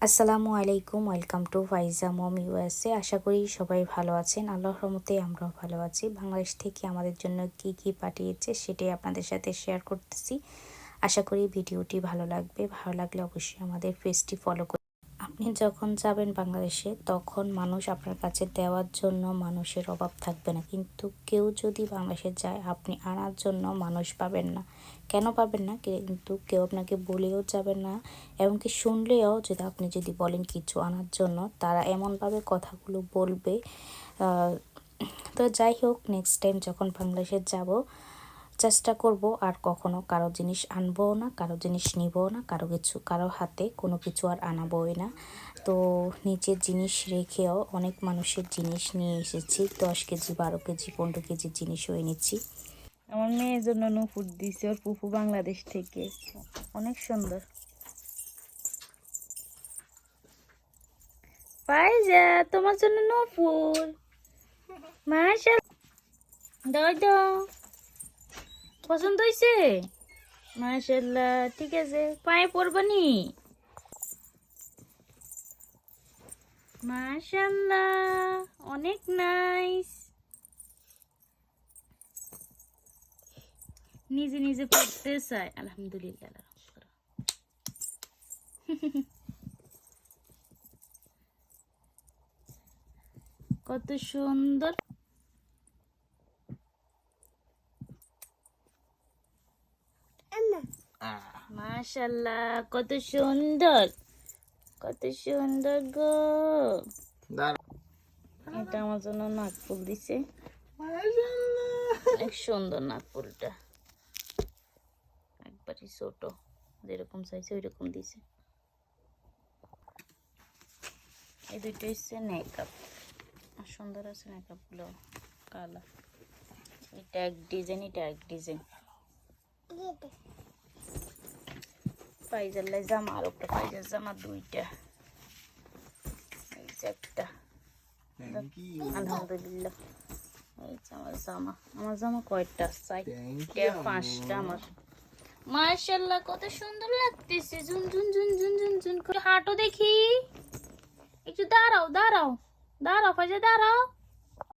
আসসালামু আলাইকুম, welcome to Faiza mom USA. আশা করি সবাই ভালো আছেন। আল্লাহর রহমতে আমরাও ভালো আছি। বাংলাদেশ থেকে আমাদের জন্য কি কি পাঠিয়েছে সেটাই আপনাদের সাথে শেয়ার করতেছি। আশা করি ভিডিওটি ভালো লাগবে। ভালো লাগলে অবশ্যই আমাদের পেজটি ফলো করুন। আপনি যখন যাবেন বাংলাদেশে তখন মানুষ আপনার কাছে দেওয়ার জন্য মানুষের অভাব থাকবে না, কিন্তু কেউ যদি বাংলাদেশে যায় আপনি আনার জন্য মানুষ পাবেন না। কেন পাবেন না? কিন্তু কেউ আপনাকে বলেও যাবেন না, এমনকি শুনলেও আপনি যদি বলেন কিছু আনার জন্য, তারা এমনভাবে কথাগুলো বলবে। তো যাই হোক, নেক্সট টাইম যখন বাংলাদেশে যাব চেষ্টা করব আর কখনো কারো জিনিস আনবো না, কারো জিনিস নিবও না, কারো হাতে কোনো কিছু আর আনাবোই না। তো নিজের জিনিস রেখেও অনেক মানুষের জিনিস নিয়ে এসেছি। 10 কেজি, 12 কেজি, 15 কেজির জিনিসও এনেছি। আমার মেয়ের জন্য নুপুর দিছে ওর ফুফু বাংলাদেশ থেকে, অনেক সুন্দর। ফাইজা, তোমার জন্য নুপুর। মাশাআল্লাহ, দাও দাও, পছন্দ হয়েছে? মাশাআল্লাহ, ঠিক আছে, পায়ে পরবানি। মাশাআল্লাহ, অনেক নাইস। নিজে নিজে পড়তে চায়, আলহামদুলিল্লাহ। কত সুন্দর। মাশাআল্লাহ, কত সুন্দর, কত সুন্দর গো। এটা আমার জন্য নাকফুল দিছে, অনেক সুন্দর নাকফুলটা, একবারই ছোট, যেরকম চাইছে ওই রকম দিছে। এই দুইটা হচ্ছে মেকআপ, সুন্দর আছে মেকআপ গুলো, কালার। এটা এক ডিজাইন, এটা এক ডিজাইন। ফাইজার লাই জামা, আর একটা ফাইজার জামা, দুইটা। এই যে একটা, আলহামদুলিল্লাহ। এই যে আমার জামা কয়টা? 4টা 5টা আমার। মাশাআল্লাহ, কত সুন্দর লাগতেছে। ঝুন ঝুন ঝুন ঝুন ঝুন ঝুন করে হাঁটো দেখি। একটু দাঁড়াও দাঁড়াও দাঁড়াও, ফাইজা দাঁড়াও।